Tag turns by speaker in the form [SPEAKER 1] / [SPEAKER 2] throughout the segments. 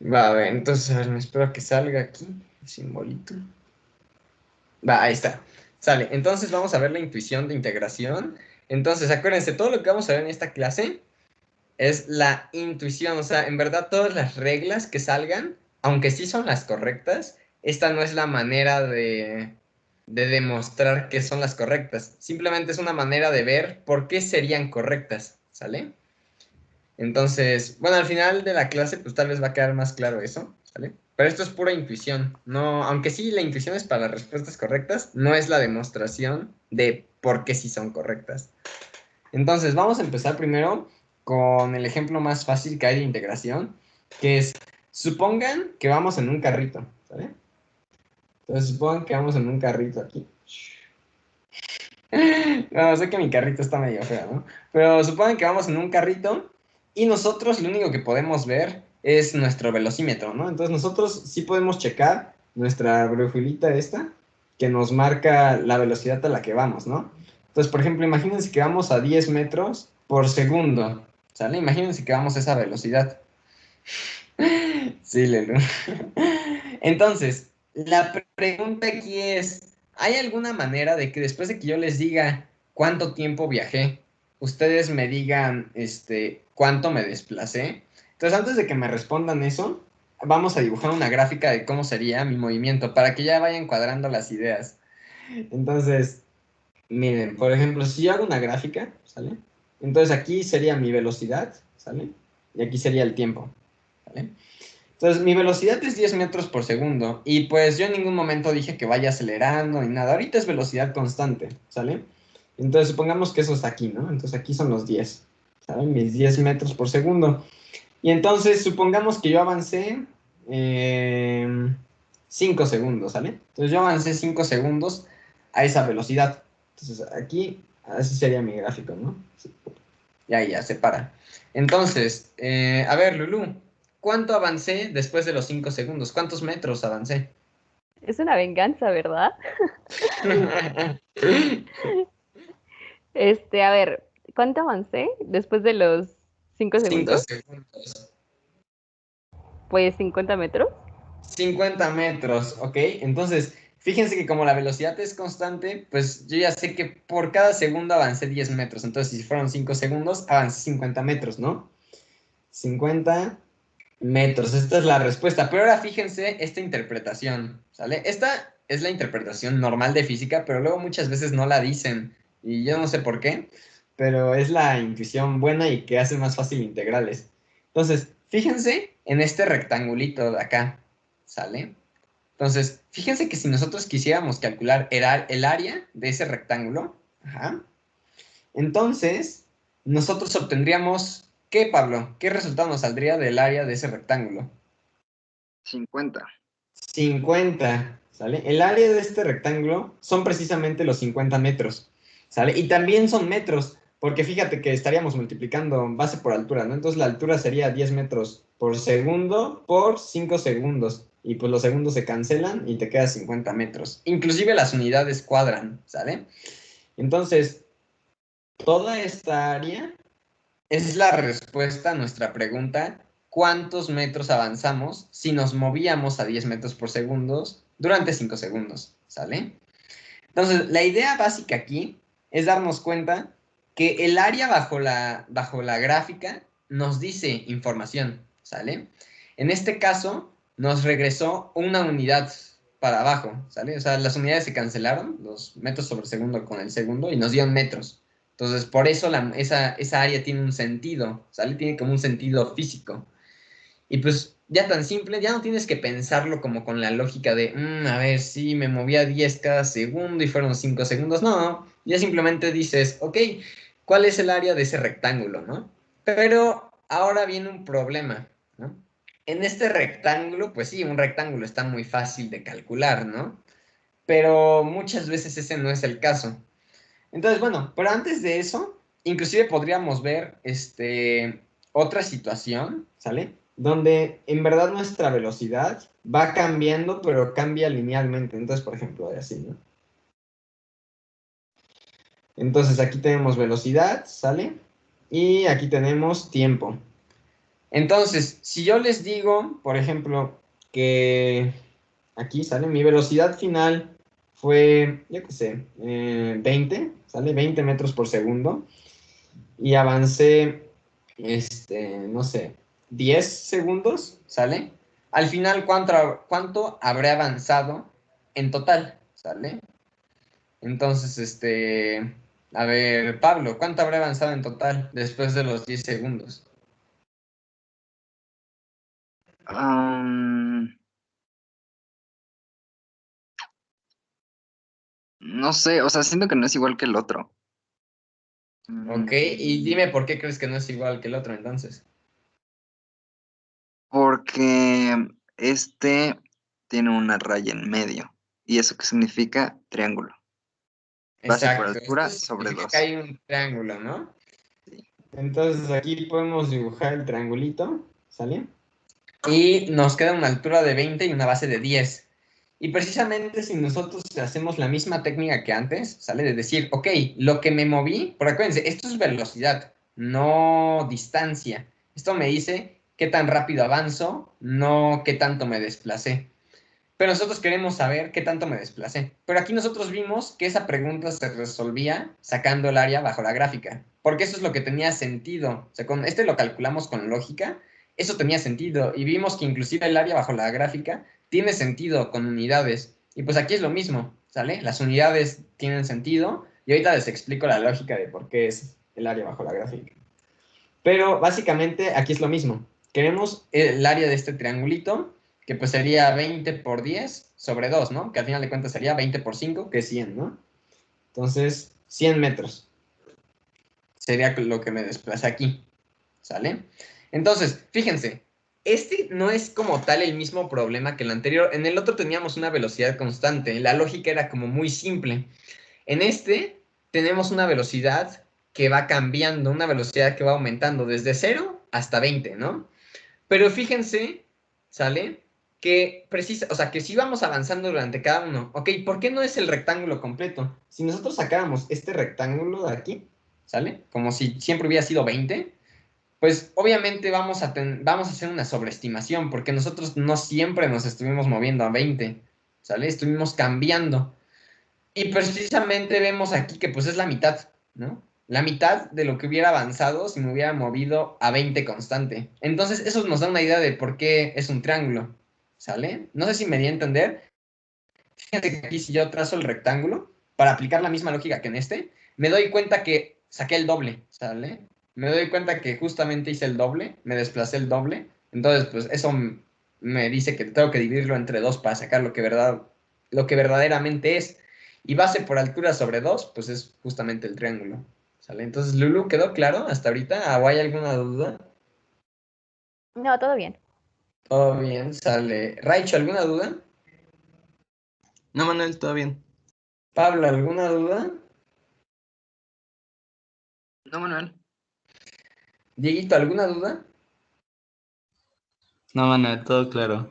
[SPEAKER 1] Va, a ver, entonces, a ver, me espero a que salga aquí el simbolito. Va, ahí está. Sale. Entonces vamos a ver la intuición de integración. Entonces, acuérdense, todo lo que vamos a ver en esta clase es la intuición. O sea, en verdad, todas las reglas que salgan, aunque sí son las correctas, esta no es la manera de demostrar que son las correctas. Simplemente es una manera de ver por qué serían correctas. ¿Sale? Entonces, bueno, al final de la clase, pues tal vez va a quedar más claro eso, ¿sale? Pero esto es pura intuición, no, aunque sí la intuición es para las respuestas correctas, no es la demostración de por qué sí son correctas. Entonces, vamos a empezar primero con el ejemplo más fácil que hay de integración, que es, supongan que vamos en un carrito, ¿sale? Entonces, supongan que vamos en un carrito aquí. No, sé que mi carrito está medio feo, ¿no? Pero supongan que vamos en un carrito y nosotros lo único que podemos ver es nuestro velocímetro, ¿no? Entonces nosotros sí podemos checar nuestra brújulita esta que nos marca la velocidad a la que vamos, ¿no? Entonces, por ejemplo, imagínense que vamos a 10 metros por segundo, ¿sale? Imagínense que vamos a esa velocidad. Sí, Lelu. Entonces, la pregunta aquí es, ¿hay alguna manera de que después de que yo les diga cuánto tiempo viajé, ustedes me digan, cuánto me desplacé? Entonces, antes de que me respondan eso, vamos a dibujar una gráfica de cómo sería mi movimiento para que ya vayan cuadrando las ideas. Entonces, miren, por ejemplo, si yo hago una gráfica, ¿sale? Entonces aquí sería mi velocidad, ¿sale? Y aquí sería el tiempo, ¿sale? Entonces, mi velocidad es 10 metros por segundo y pues yo en ningún momento dije que vaya acelerando ni nada. Ahorita es velocidad constante, ¿sale? Entonces, supongamos que eso está aquí, ¿no? Entonces, aquí son los 10, ¿saben? Mis 10 metros por segundo. Y entonces, supongamos que yo avancé 5 segundos, ¿sale? Entonces, yo avancé 5 segundos a esa velocidad. Entonces, aquí, así sería mi gráfico, ¿no? Sí. Ya, ya, se para. Entonces, a ver, Lulú, ¿cuánto avancé después de los 5 segundos? ¿Cuántos metros avancé?
[SPEAKER 2] Es una venganza, ¿verdad? A ver, ¿cuánto avancé después de los 5
[SPEAKER 1] 5
[SPEAKER 2] segundos?
[SPEAKER 1] segundos.
[SPEAKER 2] Pues 50 metros.
[SPEAKER 1] 50 metros, ¿ok? Entonces, fíjense que como la velocidad es constante, pues yo ya sé que por cada segundo avancé 10 metros. Entonces, si fueron 5 segundos, avancé 50 metros, ¿no? 50 metros, esta es la respuesta. Pero ahora fíjense esta interpretación, ¿sale? Esta es la interpretación normal de física, pero luego muchas veces no la dicen. Y yo no sé por qué, pero es la intuición buena y que hace más fácil integrales. Entonces, fíjense en este rectangulito de acá, ¿sale? Entonces, fíjense que si nosotros quisiéramos calcular el área de ese rectángulo, ajá, entonces nosotros obtendríamos, ¿qué, Pablo? ¿Qué resultado nos saldría del área de ese rectángulo?
[SPEAKER 3] 50.
[SPEAKER 1] 50, ¿sale? El área de este rectángulo son precisamente los 50 metros, ¿sale? Y también son metros, porque fíjate que estaríamos multiplicando base por altura, ¿no? Entonces la altura sería 10 metros por segundo por 5 segundos. Y pues los segundos se cancelan y te queda 50 metros. Inclusive las unidades cuadran, ¿sale? Entonces, toda esta área es la respuesta a nuestra pregunta, ¿cuántos metros avanzamos si nos movíamos a 10 metros por segundo durante 5 segundos? ¿Sale? Entonces, la idea básica aquí es darnos cuenta que el área bajo la gráfica nos dice información, ¿sale? En este caso, nos regresó una unidad para abajo, ¿sale? O sea, las unidades se cancelaron, los metros sobre segundo con el segundo, y nos dieron metros. Entonces, por eso esa área tiene un sentido, ¿sale? Tiene como un sentido físico. Y pues ya tan simple, ya no tienes que pensarlo como con la lógica de, a ver, sí, me movía 10 cada segundo y fueron 5 segundos. No, ya simplemente dices, ok, ¿cuál es el área de ese rectángulo, no? Pero ahora viene un problema, ¿no? En este rectángulo, pues sí, un rectángulo está muy fácil de calcular, ¿no? Pero muchas veces ese no es el caso. Entonces, bueno, pero antes de eso, inclusive podríamos ver otra situación, ¿sale? Donde en verdad nuestra velocidad va cambiando, pero cambia linealmente. Entonces, por ejemplo, así, ¿no? Entonces aquí tenemos velocidad, ¿sale? Y aquí tenemos tiempo. Entonces, si yo les digo, por ejemplo, que aquí sale mi velocidad final fue, yo qué sé, 20, sale 20 metros por segundo y avancé, no sé, 10 segundos, ¿sale? Al final, ¿cuánto habré avanzado en total? ¿Sale? Entonces, a ver, Pablo, ¿cuánto habré avanzado en total después de los 10 segundos?
[SPEAKER 3] No sé, o sea, siento que no es igual que el otro.
[SPEAKER 1] Ok, y dime por qué crees que no es igual que el otro entonces.
[SPEAKER 3] Porque este tiene una raya en medio. ¿Y eso qué significa? Triángulo. Base por
[SPEAKER 1] Exacto, esto
[SPEAKER 3] altura sobre
[SPEAKER 1] significa que
[SPEAKER 3] 2.
[SPEAKER 1] hay un triángulo, ¿no?
[SPEAKER 3] Sí.
[SPEAKER 1] Entonces aquí podemos dibujar el triangulito, ¿sale? Y nos queda una altura de 20 y una base de 10. Y precisamente si nosotros hacemos la misma técnica que antes, ¿sale? De decir, ok, lo que me moví, pero acuérdense, esto es velocidad, no distancia. Esto me dice qué tan rápido avanzo, no qué tanto me desplacé. Pero nosotros queremos saber qué tanto me desplacé. Pero aquí nosotros vimos que esa pregunta se resolvía sacando el área bajo la gráfica, porque eso es lo que tenía sentido. O sea, con este lo calculamos con lógica, eso tenía sentido. Y vimos que inclusive el área bajo la gráfica tiene sentido con unidades. Y pues aquí es lo mismo, ¿sale? Las unidades tienen sentido y ahorita les explico la lógica de por qué es el área bajo la gráfica. Pero básicamente aquí es lo mismo. Queremos el área de este triangulito, que pues sería 20 por 10 sobre 2, ¿no? Que al final de cuentas sería 20 por 5, que es 100, ¿no? Entonces, 100 metros sería lo que me desplaza aquí, ¿sale? Entonces, fíjense, este no es como tal el mismo problema que el anterior. En el otro teníamos una velocidad constante, la lógica era como muy simple. En este tenemos una velocidad que va cambiando, una velocidad que va aumentando desde 0 hasta 20, ¿no? Pero fíjense, ¿sale? Que precisa, o sea, que si vamos avanzando durante cada uno, ok, ¿por qué no es el rectángulo completo? Si nosotros sacáramos este rectángulo de aquí, ¿sale? Como si siempre hubiera sido 20, pues obviamente vamos a hacer una sobreestimación, porque nosotros no siempre nos estuvimos moviendo a 20, ¿sale? Estuvimos cambiando. Y precisamente vemos aquí que pues es la mitad, ¿no? La mitad de lo que hubiera avanzado si me hubiera movido a 20 constante. Entonces eso nos da una idea de por qué es un triángulo, ¿sale? No sé si me di a entender. Fíjate que aquí si yo trazo el rectángulo, para aplicar la misma lógica que en este, me doy cuenta que saqué el doble, ¿sale? Me doy cuenta que justamente hice el doble, me desplacé el doble. Entonces pues eso me dice que tengo que dividirlo entre dos para sacar lo que verdaderamente es. Y base por altura sobre 2 pues es justamente el triángulo. ¿Sale? Entonces, Lulu, ¿quedó claro hasta ahorita? ¿O hay alguna duda?
[SPEAKER 2] No, todo bien.
[SPEAKER 1] Todo bien, sale. Raicho, ¿alguna duda?
[SPEAKER 4] No, Manuel, todo bien.
[SPEAKER 1] Pablo, ¿alguna duda?
[SPEAKER 3] No, Manuel.
[SPEAKER 1] Dieguito, ¿alguna duda?
[SPEAKER 4] No, Manuel, todo claro.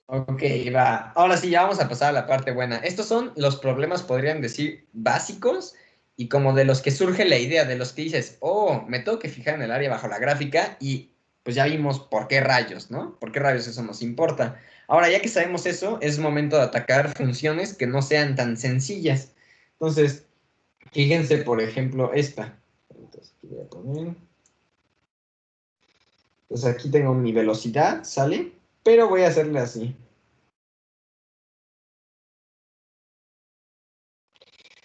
[SPEAKER 1] Ok, va. Ahora sí, ya vamos a pasar a la parte buena. Estos son los problemas, podrían decir, básicos y como de los que surge la idea, de los que dices, oh, me tengo que fijar en el área bajo la gráfica y pues ya vimos por qué rayos, ¿no? ¿Por qué rayos eso nos importa? Ahora, ya que sabemos eso, es momento de atacar funciones que no sean tan sencillas. Entonces, fíjense, por ejemplo, esta. Entonces, aquí voy a poner. Entonces, aquí tengo mi velocidad, ¿sale? Pero voy a hacerle así.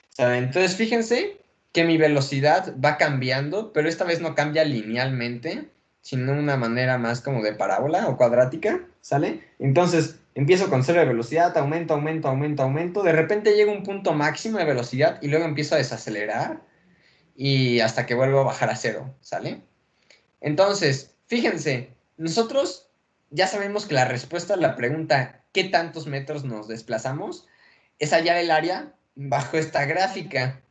[SPEAKER 1] ¿Saben? Entonces, fíjense que mi velocidad va cambiando, pero esta vez no cambia linealmente, sino de una manera más como de parábola o cuadrática, ¿sale? Entonces, empiezo con cero de velocidad, aumento, aumento, aumento, aumento, de repente llega un punto máximo de velocidad y luego empiezo a desacelerar y hasta que vuelvo a bajar a cero, ¿sale? Entonces, fíjense, nosotros ya sabemos que la respuesta a la pregunta ¿qué tantos metros nos desplazamos? Es hallar el área bajo esta gráfica.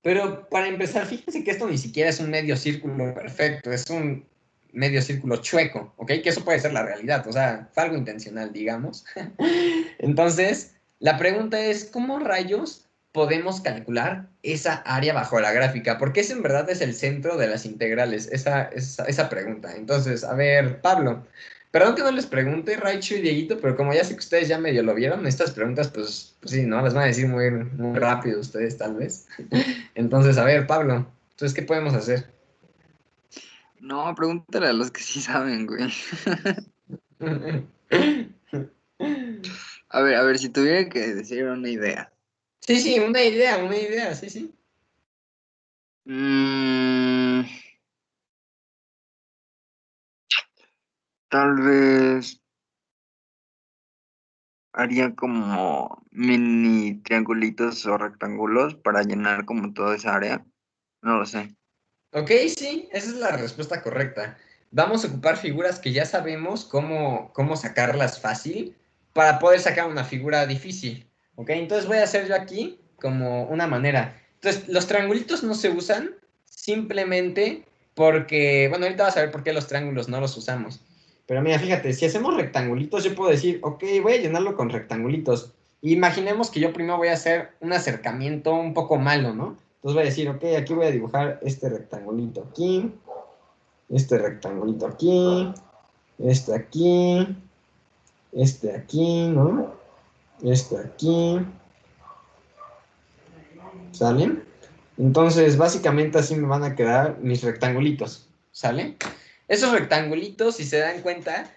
[SPEAKER 1] Pero para empezar, fíjense que esto ni siquiera es un medio círculo perfecto, es un medio círculo chueco, ¿ok? Que eso puede ser la realidad, o sea, fue algo intencional, digamos. Entonces, la pregunta es, ¿cómo rayos podemos calcular esa área bajo la gráfica? Porque ese en verdad es el centro de las integrales, esa pregunta. Entonces, a ver, Pablo, perdón que no les pregunte, Raichu y Dieguito, pero como ya sé que ustedes ya medio lo vieron, estas preguntas, pues sí, ¿no? Las van a decir muy, muy rápido ustedes, tal vez. Entonces, a ver, Pablo, entonces, ¿qué podemos hacer?
[SPEAKER 3] No, pregúntale a los que sí saben, güey. A ver, si tuviera que decir una idea.
[SPEAKER 1] Sí, sí, una idea, sí, sí.
[SPEAKER 3] Mm, tal vez haría como mini triangulitos o rectángulos para llenar como toda esa área. No lo sé.
[SPEAKER 1] Ok, sí, esa es la respuesta correcta. Vamos a ocupar figuras que ya sabemos cómo sacarlas fácil para poder sacar una figura difícil. Ok, entonces voy a hacer yo aquí como una manera. Entonces, los triangulitos no se usan simplemente porque, bueno, ahorita vas a ver por qué los triángulos no los usamos. Pero mira, fíjate, si hacemos rectangulitos, yo puedo decir, ok, voy a llenarlo con rectangulitos. Imaginemos que yo primero voy a hacer un acercamiento un poco malo, ¿no? Entonces voy a decir, ok, aquí voy a dibujar este rectangulito aquí, este rectangulito aquí, este aquí, este aquí, ¿no? Este aquí, ¿sale? Entonces, básicamente así me van a quedar mis rectangulitos, ¿sale? Esos rectangulitos, si se dan cuenta,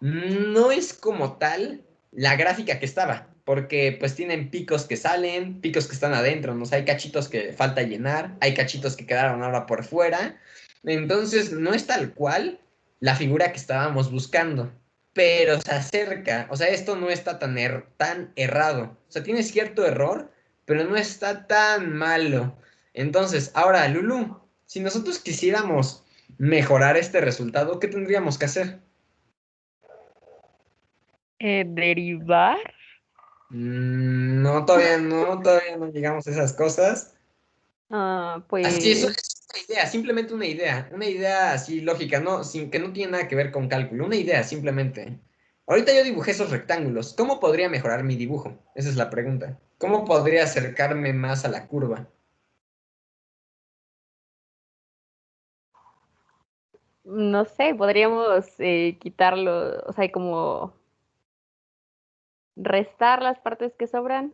[SPEAKER 1] no es como tal la gráfica que estaba, porque pues tienen picos que salen, picos que están adentro, ¿no? O sea, hay cachitos que falta llenar, hay cachitos que quedaron ahora por fuera, entonces no es tal cual la figura que estábamos buscando, pero se acerca, o sea, esto no está tan errado, o sea, tiene cierto error, pero no está tan malo. Entonces, ahora, Lulu, si nosotros quisiéramos mejorar este resultado, ¿qué tendríamos que hacer?
[SPEAKER 2] Derivar.
[SPEAKER 1] No, todavía no llegamos a esas cosas. Así, eso
[SPEAKER 2] Pues
[SPEAKER 1] es una idea, simplemente una idea así lógica, no, sin que no tiene nada que ver con cálculo, una idea simplemente. Ahorita yo dibujé esos rectángulos, ¿cómo podría mejorar mi dibujo? Esa es la pregunta. ¿Cómo podría acercarme más a la curva?
[SPEAKER 2] no sé, podríamos quitarlo, o sea, como restar las partes que sobran.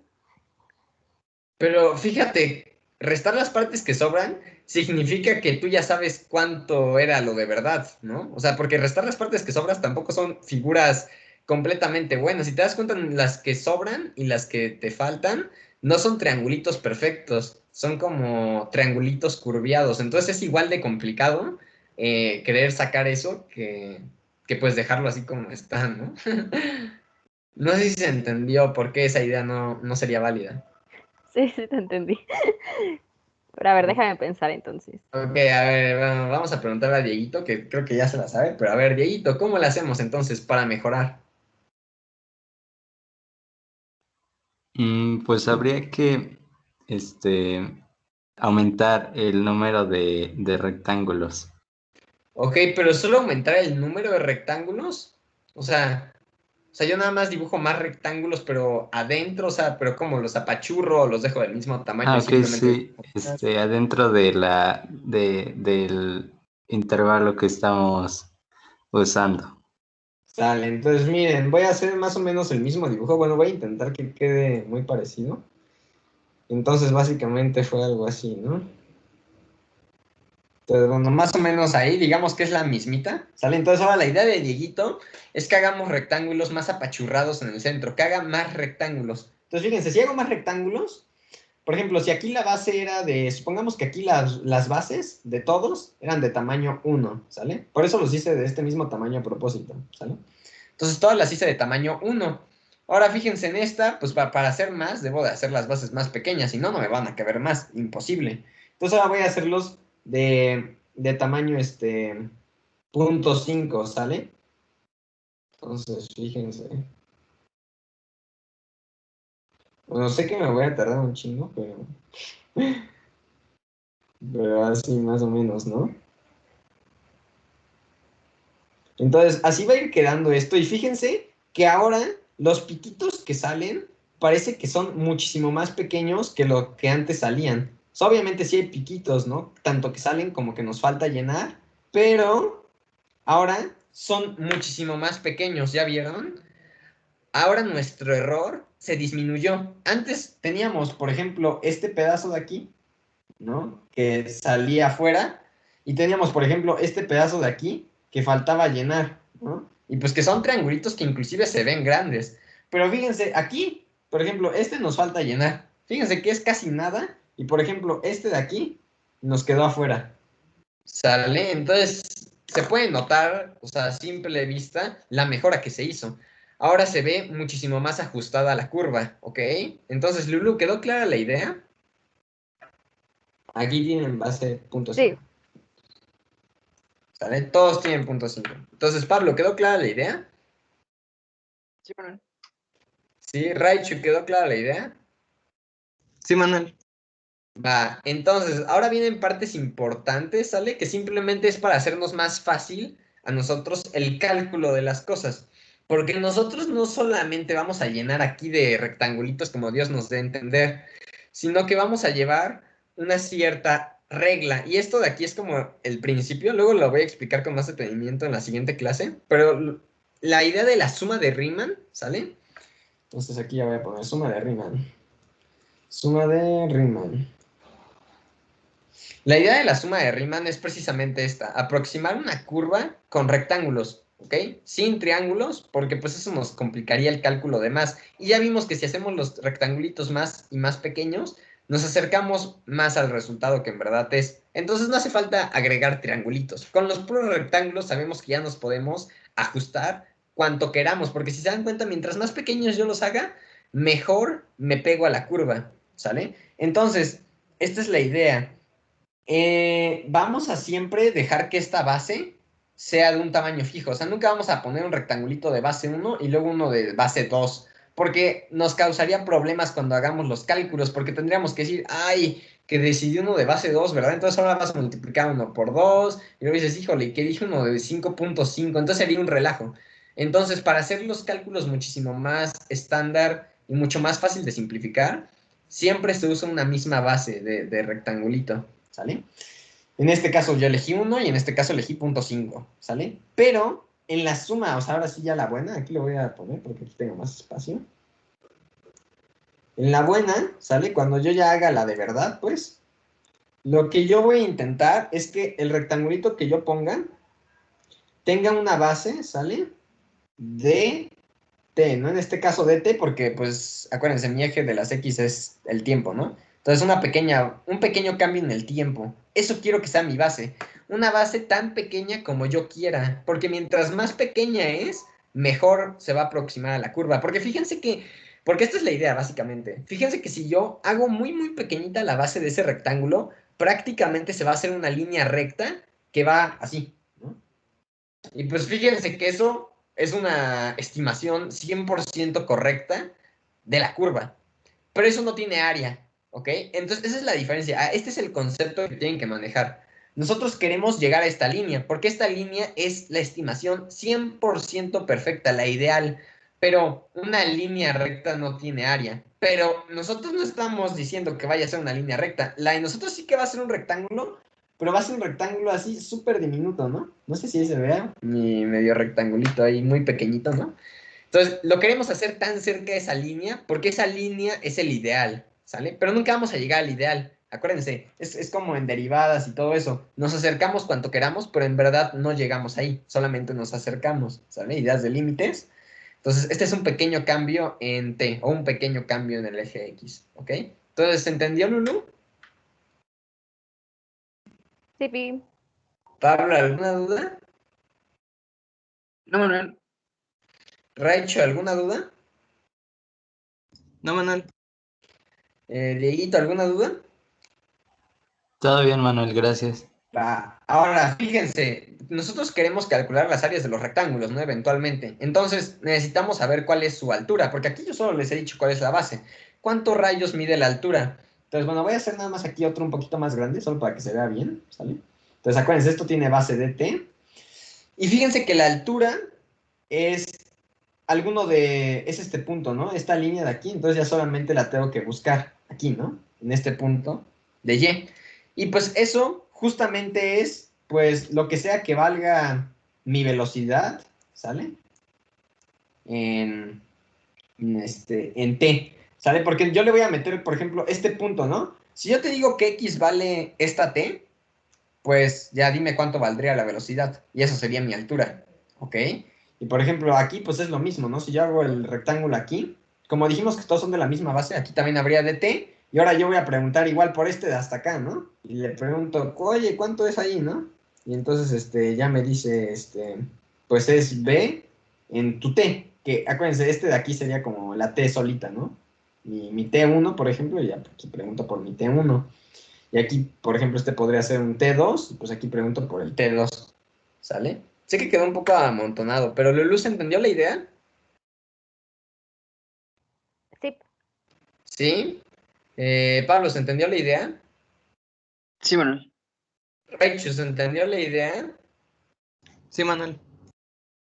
[SPEAKER 1] Pero fíjate, restar las partes que sobran significa que tú ya sabes cuánto era lo de verdad, ¿no? O sea, porque restar las partes que sobran tampoco son figuras completamente buenas. Si te das cuenta, las que sobran y las que te faltan no son triangulitos perfectos, son como triangulitos curviados. Entonces es igual de complicado querer sacar eso que pues dejarlo así como está, ¿no? No sé si se entendió por qué esa idea no sería válida.
[SPEAKER 2] Sí, sí, te entendí. Pero a ver, déjame pensar entonces.
[SPEAKER 1] Ok, a ver, bueno, vamos a preguntarle a Dieguito, que creo que ya se la sabe, pero a ver, Dieguito, ¿cómo le hacemos entonces para mejorar?
[SPEAKER 4] Pues habría que este, aumentar el número de rectángulos.
[SPEAKER 1] Ok, pero solo aumentar el número de rectángulos, o sea, yo nada más dibujo más rectángulos, pero adentro, o sea, pero como los apachurro, los dejo del mismo tamaño
[SPEAKER 4] Ah,
[SPEAKER 1] y
[SPEAKER 4] ok,
[SPEAKER 1] simplemente
[SPEAKER 4] sí,
[SPEAKER 1] dibujo más.
[SPEAKER 4] adentro del intervalo que estamos usando.
[SPEAKER 1] Sale, entonces miren, voy a hacer más o menos el mismo dibujo, bueno, voy a intentar que quede muy parecido. Entonces, básicamente fue algo así, ¿no? Entonces, bueno, más o menos ahí, digamos que es la mismita, ¿sale? Entonces ahora la idea de Dieguito es que hagamos rectángulos más apachurrados en el centro, que haga más rectángulos. Entonces, fíjense, si hago más rectángulos, por ejemplo, si aquí la base era supongamos que aquí las bases de todos eran de tamaño 1, ¿sale? Por eso los hice de este mismo tamaño a propósito, ¿sale? Entonces todas las hice de tamaño 1. Ahora fíjense en esta, pues para hacer más, debo de hacer las bases más pequeñas, si no, no me van a caber más, imposible. Entonces ahora voy a hacerlos de tamaño 0.5, ¿sale? Entonces, fíjense. Bueno, sé que me voy a tardar un chingo, pero así más o menos, ¿no? Entonces, así va a ir quedando esto. Y fíjense que ahora los piquitos que salen parece que son muchísimo más pequeños que lo que antes salían. O sea, obviamente sí hay piquitos, ¿no? Tanto que salen como que nos falta llenar, pero ahora son muchísimo más pequeños, ¿ya vieron? Ahora nuestro error se disminuyó. Antes teníamos, por ejemplo, este pedazo de aquí, ¿no? Que salía afuera, y teníamos, por ejemplo, este pedazo de aquí que faltaba llenar, ¿no? Y pues que son triangulitos que inclusive se ven grandes. Pero fíjense, aquí, por ejemplo, este nos falta llenar. Fíjense que es casi nada, y por ejemplo, este de aquí nos quedó afuera. ¿Sale? Entonces, se puede notar, o sea, a simple vista, la mejora que se hizo. Ahora se ve muchísimo más ajustada la curva, ¿ok? Entonces, Lulu, ¿quedó clara la idea? Aquí tienen base punto
[SPEAKER 2] Sí,
[SPEAKER 1] 5. ¿Sale? Todos tienen punto 5. Entonces, Pablo, ¿quedó clara la idea?
[SPEAKER 3] Sí, Manuel.
[SPEAKER 1] ¿Sí? Raichu, ¿quedó clara la idea?
[SPEAKER 3] Sí, Manuel.
[SPEAKER 1] Va, entonces, ahora vienen partes importantes, ¿sale? Que simplemente es para hacernos más fácil a nosotros el cálculo de las cosas. Porque nosotros no solamente vamos a llenar aquí de rectangulitos como Dios nos dé a entender, sino que vamos a llevar una cierta regla. Y esto de aquí es como el principio, luego lo voy a explicar con más detenimiento en la siguiente clase, pero la idea de la suma de Riemann, ¿sale? Entonces aquí ya voy a poner suma de Riemann. Suma de Riemann. La idea de la suma de Riemann es precisamente esta, aproximar una curva con rectángulos, ¿ok? Sin triángulos, porque pues eso nos complicaría el cálculo de más. Y ya vimos que si hacemos los rectangulitos más y más pequeños, nos acercamos más al resultado que en verdad es. Entonces no hace falta agregar triangulitos. Con los puros rectángulos sabemos que ya nos podemos ajustar cuanto queramos, porque si se dan cuenta, mientras más pequeños yo los haga, mejor me pego a la curva, ¿sale? Entonces, esta es la idea. Vamos a siempre dejar que esta base sea de un tamaño fijo. O sea, nunca vamos a poner un rectangulito de base 1 y luego uno de base 2, porque nos causaría problemas cuando hagamos los cálculos, porque tendríamos que decir, ay, que decidí uno de base 2, ¿verdad? Entonces ahora vas a multiplicar uno por 2, y luego dices, híjole, ¿qué dije uno de 5.5? Entonces sería un relajo. Entonces, para hacer los cálculos muchísimo más estándar y mucho más fácil de simplificar, siempre se usa una misma base de rectangulito. ¿Sale? En este caso yo elegí 1 y en este caso elegí punto 5, ¿sale? Pero en la suma, o sea, ahora sí ya la buena, aquí lo voy a poner porque aquí tengo más espacio. En la buena, ¿sale? Cuando yo ya haga la de verdad, pues, lo que yo voy a intentar es que el rectangulito que yo ponga tenga una base, ¿sale? De T, ¿no? En este caso de T porque, pues, acuérdense, mi eje de las X es el tiempo, ¿no? Entonces, un pequeño cambio en el tiempo. Eso quiero que sea mi base. Una base tan pequeña como yo quiera. Porque mientras más pequeña es, mejor se va a aproximar a la curva. Porque esta es la idea, básicamente. Fíjense que si yo hago muy, muy pequeñita la base de ese rectángulo, prácticamente se va a hacer una línea recta que va así, ¿no? Y pues fíjense que eso es una estimación 100% correcta de la curva, pero eso no tiene área, ¿ok? Entonces esa es la diferencia. Este es el concepto que tienen que manejar. Nosotros queremos llegar a esta línea, porque esta línea es la estimación 100% perfecta, la ideal, pero una línea recta no tiene área. Pero nosotros no estamos diciendo que vaya a ser una línea recta. La de nosotros sí que va a ser un rectángulo, pero va a ser un rectángulo así súper diminuto, ¿no? No sé si ahí se vea mi medio rectangulito ahí muy pequeñito, ¿no? Entonces, lo queremos hacer tan cerca de esa línea porque esa línea es el ideal, ¿sale? Pero nunca vamos a llegar al ideal. Acuérdense, es como en derivadas y todo eso. Nos acercamos cuanto queramos, pero en verdad no llegamos ahí. Solamente nos acercamos, ¿sale? Ideas de límites. Entonces, este es un pequeño cambio en T o un pequeño cambio en el eje X, ¿ok? Entonces, ¿se entendió, Lulu?
[SPEAKER 2] sí, Pi.
[SPEAKER 1] Pablo, ¿alguna duda?
[SPEAKER 3] No, Manuel.
[SPEAKER 1] Raicho, ¿alguna duda?
[SPEAKER 3] No, Manuel.
[SPEAKER 1] Dieguito, ¿alguna duda?
[SPEAKER 4] Todo bien, Manuel, gracias.
[SPEAKER 1] Va. Ahora, fíjense, nosotros queremos calcular las áreas de los rectángulos, ¿no? Eventualmente. Entonces, necesitamos saber cuál es su altura, porque aquí yo solo les he dicho cuál es la base. ¿Cuántos rayos mide la altura? Entonces, bueno, voy a hacer nada más aquí otro un poquito más grande, solo para que se vea bien, ¿sale? Entonces, acuérdense, esto tiene base de t. Y fíjense que la altura es es este punto, ¿no? Esta línea de aquí, entonces ya solamente la tengo que buscar aquí, ¿no? En este punto de Y. Y pues eso justamente es, pues, lo que sea que valga mi velocidad, ¿sale? En T, ¿sale? Porque yo le voy a meter, por ejemplo, este punto, ¿no? Si yo te digo que X vale esta T, pues ya dime cuánto valdría la velocidad. Y eso sería mi altura, ¿ok? Y por ejemplo, aquí pues es lo mismo, ¿no? Si yo hago el rectángulo aquí, como dijimos que todos son de la misma base, aquí también habría dt, y ahora yo voy a preguntar igual por este de hasta acá, ¿no? Y le pregunto, oye, ¿cuánto es ahí, no? Y entonces, ya me dice, pues es b en tu t, que acuérdense, este de aquí sería como la t solita, ¿no? Y mi t1, por ejemplo, ya aquí pregunto por mi t1. Y aquí, por ejemplo, este podría ser un T2, y pues aquí pregunto por el T2, ¿sale? Sé que quedó un poco amontonado, pero Lulú, ¿se entendió la idea?
[SPEAKER 2] Sí,
[SPEAKER 1] ¿Sí? Pablo, ¿se entendió la idea?
[SPEAKER 3] Sí, Manuel.
[SPEAKER 1] Raichu, ¿se entendió la idea?
[SPEAKER 4] Sí, Manuel.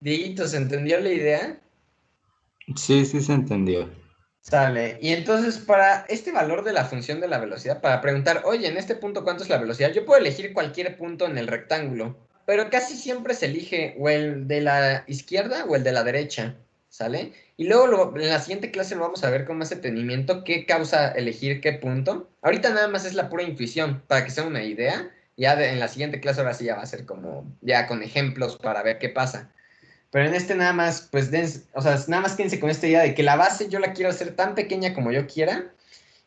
[SPEAKER 1] Dieguito, ¿se entendió la idea?
[SPEAKER 4] Sí, sí se entendió.
[SPEAKER 1] Sale. Y entonces, para este valor de la función de la velocidad, para preguntar, oye, en este punto, ¿cuánto es la velocidad? Yo puedo elegir cualquier punto en el rectángulo, pero casi siempre se elige o el de la izquierda o el de la derecha, ¿sale? Y luego en la siguiente clase lo vamos a ver con más detenimiento qué causa elegir qué punto. Ahorita nada más es la pura intuición, para que sea una idea. Ya en la siguiente clase ahora sí ya va a ser como, ya con ejemplos para ver qué pasa. Pero en este nada más, pues, o sea, nada más quédense con esta idea de que la base yo la quiero hacer tan pequeña como yo quiera,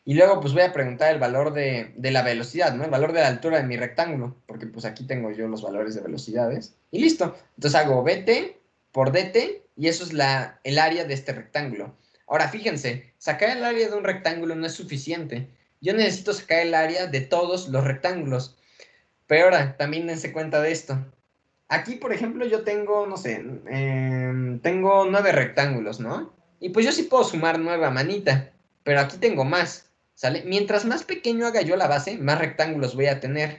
[SPEAKER 1] y luego pues voy a preguntar el valor de la velocidad, ¿no? El valor de la altura de mi rectángulo, porque pues aquí tengo yo los valores de velocidades, y listo. Entonces hago BT por DT, y eso es el área de este rectángulo. Ahora, fíjense, sacar el área de un rectángulo no es suficiente. Yo necesito sacar el área de todos los rectángulos. Pero ahora, también dense cuenta de esto. Aquí, por ejemplo, yo tengo, no sé, tengo 9 rectángulos, ¿no? Y pues yo sí puedo sumar 9 a manita, pero aquí tengo más, ¿sale? Mientras más pequeño haga yo la base, más rectángulos voy a tener.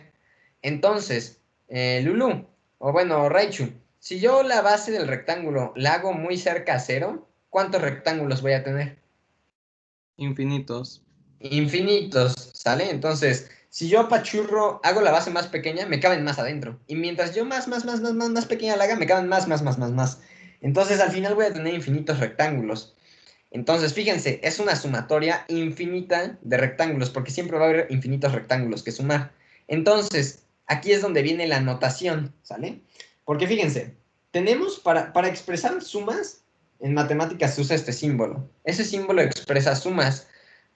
[SPEAKER 1] Entonces, Lulu, o bueno, Raichu, si yo la base del rectángulo la hago muy cerca a cero, ¿cuántos rectángulos voy a tener?
[SPEAKER 4] Infinitos.
[SPEAKER 1] Infinitos, ¿sale? Entonces, si yo apachurro, hago la base más pequeña, me caben más adentro. Y mientras yo más pequeña la haga, me caben más. Entonces, al final voy a tener infinitos rectángulos. Entonces, fíjense, es una sumatoria infinita de rectángulos, porque siempre va a haber infinitos rectángulos que sumar. Entonces, aquí es donde viene la notación, ¿sale? Porque fíjense, tenemos para expresar sumas, en matemáticas se usa este símbolo. Ese símbolo expresa sumas.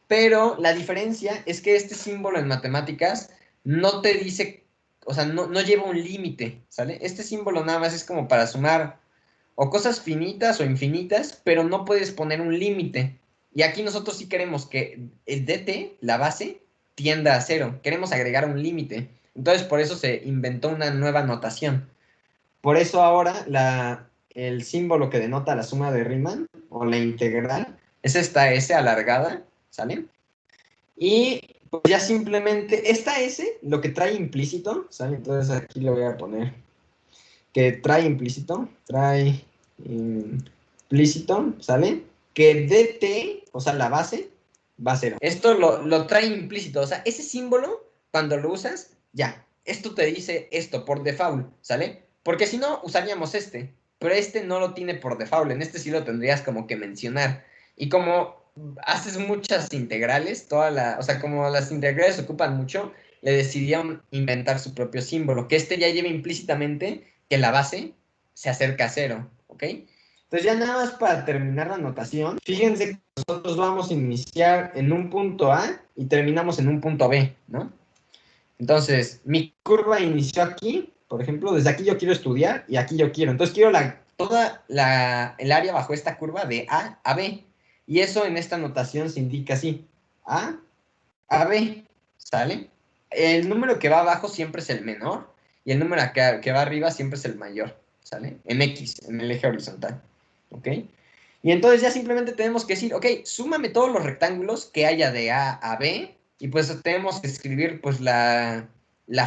[SPEAKER 1] Pero la diferencia es que este símbolo en matemáticas no te dice, o sea, no lleva un límite, ¿sale? Este símbolo nada más es como para sumar o cosas finitas o infinitas, pero no puedes poner un límite. Y aquí nosotros sí queremos que el dt, la base, tienda a cero. Queremos agregar un límite. Entonces, por eso se inventó una nueva notación. Por eso ahora el símbolo que denota la suma de Riemann, o la integral, es esta S alargada, ¿sale? Y pues ya simplemente, esta S, lo que trae implícito, ¿sale? Entonces aquí lo voy a poner, que trae implícito, ¿sale? Que dt, o sea, la base, va a cero. Esto lo trae implícito, o sea, ese símbolo, cuando lo usas, ya, esto te dice esto por default, ¿sale? Porque si no, usaríamos este, pero este no lo tiene por default, en este sí lo tendrías como que mencionar. Y como haces muchas integrales, o sea, como las integrales ocupan mucho, le decidieron inventar su propio símbolo, que este ya lleva implícitamente que la base se acerca a cero, ¿ok? Entonces ya nada más para terminar la notación, fíjense que nosotros vamos a iniciar en un punto A y terminamos en un punto B, ¿no? Entonces, mi curva inició aquí, por ejemplo, desde aquí yo quiero estudiar y aquí yo quiero. Entonces quiero el área bajo esta curva de A a B. Y eso en esta notación se indica así, A B, ¿sale? El número que va abajo siempre es el menor y el número que va arriba siempre es el mayor, ¿sale? En X, en el eje horizontal, ¿ok? Y entonces ya simplemente tenemos que decir, ok, súmame todos los rectángulos que haya de A a B y pues tenemos que escribir pues la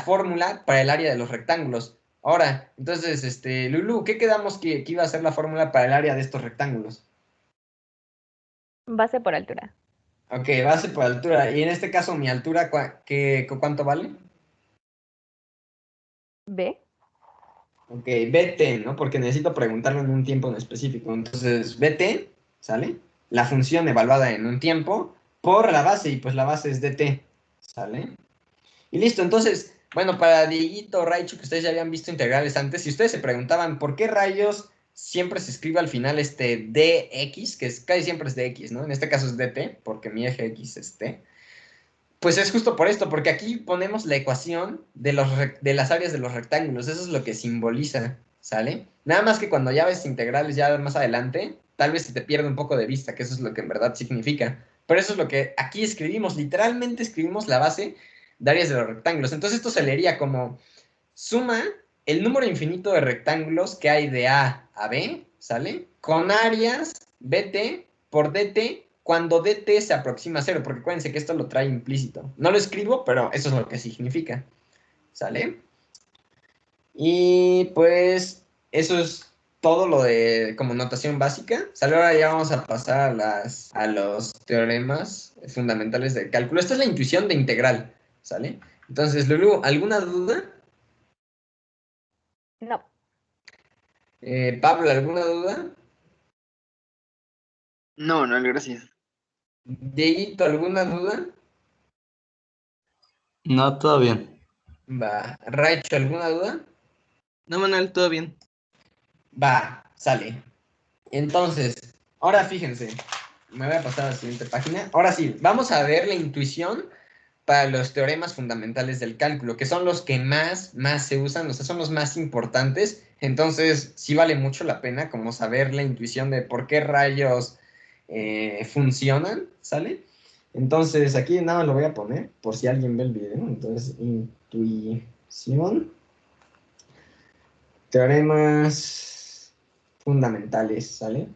[SPEAKER 1] fórmula para el área de los rectángulos. Ahora, entonces, Lulu, ¿qué quedamos que iba a ser la fórmula para el área de estos rectángulos?
[SPEAKER 2] Base por altura.
[SPEAKER 1] Ok, base por altura. Y en este caso, mi altura, ¿cuánto vale?
[SPEAKER 2] B.
[SPEAKER 1] Ok, BT, ¿no? Porque necesito preguntarlo en un tiempo en específico. Entonces, BT, ¿sale? La función evaluada en un tiempo por la base, y pues la base es DT, ¿sale? Y listo, entonces, bueno, para Dieguito, Raichu, que ustedes ya habían visto integrales antes, si ustedes se preguntaban por qué rayos siempre se escribe al final DX, que casi siempre es DX, ¿no? En este caso es DT, porque mi eje X es T. Pues es justo por esto, porque aquí ponemos la ecuación de las áreas de los rectángulos, eso es lo que simboliza, ¿sale? Nada más que cuando ya ves integrales ya más adelante, tal vez se te pierde un poco de vista, que eso es lo que en verdad significa. Pero eso es lo que aquí escribimos, literalmente escribimos la base de áreas de los rectángulos. Entonces esto se leería como suma el número infinito de rectángulos que hay de A a B, ¿sale? Con áreas BT por DT cuando DT se aproxima a cero, porque acuérdense que esto lo trae implícito. No lo escribo, pero eso es lo que significa, ¿sale? Y pues eso es todo lo de como notación básica. ¿Sale? Ahora ya vamos a pasar a los teoremas fundamentales del cálculo. Esta es la intuición de integral, ¿sale? Entonces, Lulu, ¿alguna duda?
[SPEAKER 2] No.
[SPEAKER 1] Pablo, ¿alguna duda?
[SPEAKER 3] No, no, gracias.
[SPEAKER 1] Dieguito, ¿alguna duda?
[SPEAKER 4] No, todo bien.
[SPEAKER 1] Va. Raicho, ¿alguna duda?
[SPEAKER 4] No, Manuel, todo bien.
[SPEAKER 1] Va, sale. Entonces, ahora fíjense, me voy a pasar a la siguiente página. Ahora sí, vamos a ver la intuición para los teoremas fundamentales del cálculo, que son los que más se usan, o sea, son los más importantes. Entonces, sí vale mucho la pena como saber la intuición de por qué rayos funcionan, ¿sale? Entonces, aquí nada más lo voy a poner por si alguien ve el video. Entonces, intuición, teoremas fundamentales, ¿sale?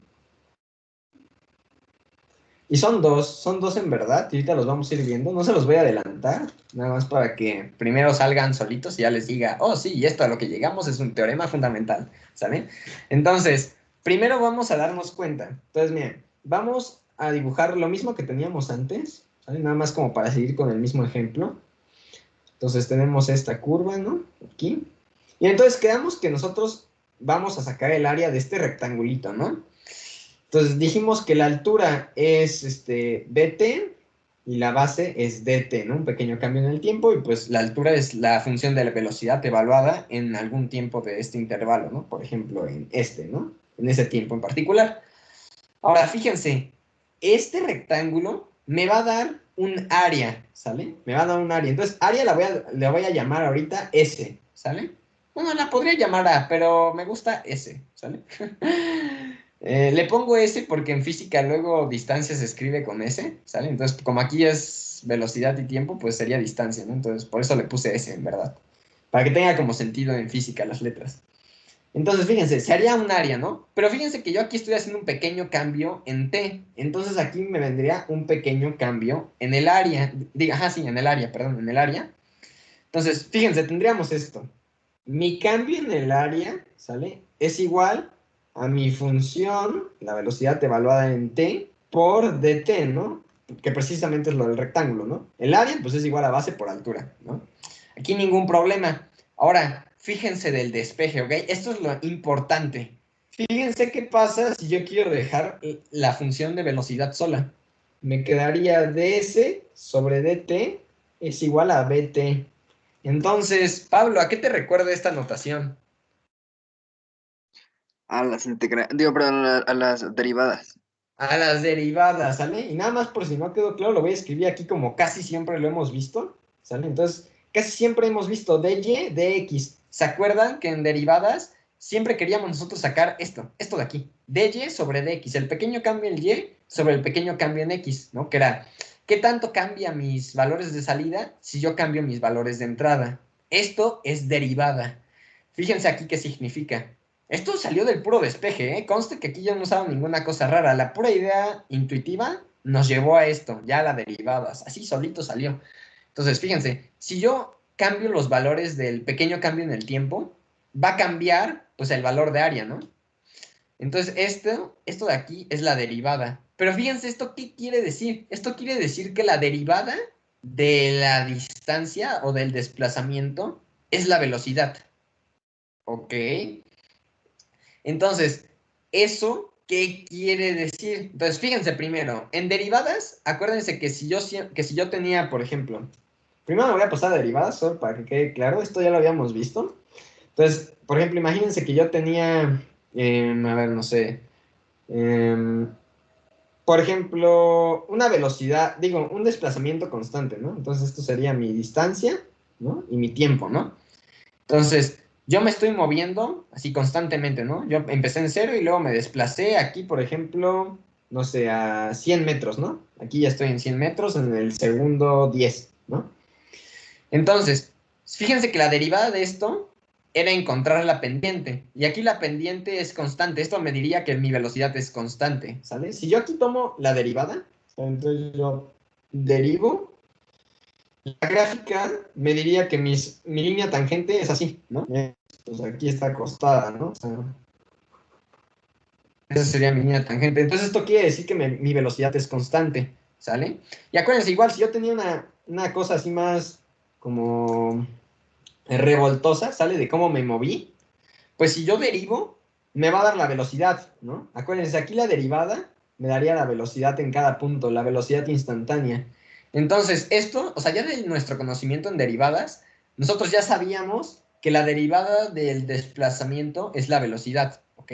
[SPEAKER 1] Y son dos en verdad, y ahorita los vamos a ir viendo. No se los voy a adelantar, nada más para que primero salgan solitos y ya les diga, oh sí, y esto a lo que llegamos es un teorema fundamental, ¿sale? Entonces, primero vamos a darnos cuenta. Entonces, miren, vamos a dibujar lo mismo que teníamos antes, ¿sale? Nada más como para seguir con el mismo ejemplo. Entonces tenemos esta curva, ¿no? Aquí. Y entonces quedamos que nosotros vamos a sacar el área de este rectangulito, ¿no? Entonces dijimos que la altura es BT y la base es DT, ¿no? Un pequeño cambio en el tiempo y pues la altura es la función de la velocidad evaluada en algún tiempo de este intervalo, ¿no? Por ejemplo, ¿no? En ese tiempo en particular. Ahora, fíjense, este rectángulo me va a dar un área, ¿sale? Me va a dar un área. Entonces, área la voy a llamar ahorita S, ¿sale? Bueno, la podría llamar A, pero me gusta S, ¿sale? Le pongo S porque en física luego distancia se escribe con S, ¿sale? Entonces, como aquí es velocidad y tiempo, pues sería distancia, ¿no? Entonces, por eso le puse S, en verdad. Para que tenga como sentido en física las letras. Entonces, fíjense, se haría un área, ¿no? Pero fíjense que yo aquí estoy haciendo un pequeño cambio en T. Entonces, aquí me vendría un pequeño cambio en el área. Ajá, sí, en el área, perdón, en el área. Entonces, fíjense, tendríamos esto. Mi cambio en el área, ¿sale? Es igual a mi función, la velocidad evaluada en t, por dt, ¿no? Que precisamente es lo del rectángulo, ¿no? El área, pues es igual a base por altura, ¿no? Aquí ningún problema. Ahora, fíjense del despeje, ¿ok? Esto es lo importante. Fíjense qué pasa si yo quiero dejar la función de velocidad sola. Me quedaría ds sobre dt es igual a bt. Entonces, Pablo, ¿a qué te recuerda esta notación?
[SPEAKER 3] A las perdón, a las derivadas.
[SPEAKER 1] A las derivadas, ¿sale? Y nada más por si no quedó claro, lo voy a escribir aquí como casi siempre lo hemos visto, ¿sale? Entonces, casi siempre hemos visto dy, dx. ¿Se acuerdan que en derivadas siempre queríamos nosotros sacar esto de aquí? dy sobre dx, el pequeño cambio en y sobre el pequeño cambio en x, ¿no? Que era, ¿qué tanto cambia mis valores de salida si yo cambio mis valores de entrada? Esto es derivada. Fíjense aquí qué significa. Esto salió del puro despeje, ¿eh? Conste que aquí yo no usaba ninguna cosa rara. La pura idea intuitiva nos llevó a esto, ya a las derivadas. Así solito salió. Entonces, fíjense, si yo cambio los valores del pequeño cambio en el tiempo, va a cambiar, pues, el valor de área, ¿no? Entonces, esto de aquí es la derivada. Pero fíjense, ¿esto qué quiere decir? Esto quiere decir que la derivada de la distancia o del desplazamiento es la velocidad. ¿Ok? Entonces, ¿eso qué quiere decir? Entonces, fíjense primero, en derivadas, acuérdense que si yo tenía, por ejemplo, primero me voy a pasar a derivadas, solo para que quede claro, esto ya lo habíamos visto. Entonces, por ejemplo, imagínense que yo tenía, a ver, no sé, em, por ejemplo, una velocidad, digo, un desplazamiento constante, ¿no? Entonces, esto sería mi distancia, ¿no? Y mi tiempo, ¿no? Entonces, yo me estoy moviendo así constantemente, ¿no? Yo empecé en cero y luego me desplacé aquí, por ejemplo, no sé, a 100 metros, ¿no? Aquí ya estoy en 100 metros en el segundo 10, ¿no? Entonces, fíjense que la derivada de esto era encontrar la pendiente. Y aquí la pendiente es constante. Esto me diría que mi velocidad es constante, ¿sale? Si yo aquí tomo la derivada, entonces yo derivo, la gráfica me diría que mi línea tangente es así, ¿no? Pues aquí está acostada, ¿no? O sea, esa sería mi línea tangente. Entonces esto quiere decir que mi velocidad es constante, ¿sale? Y acuérdense, igual, si yo tenía una cosa así más como revoltosa, ¿sale? De cómo me moví, pues si yo derivo, me va a dar la velocidad, ¿no? Acuérdense, aquí la derivada me daría la velocidad en cada punto, la velocidad instantánea. Entonces, esto, o sea, ya de nuestro conocimiento en derivadas, nosotros ya sabíamos que la derivada del desplazamiento es la velocidad, ¿ok?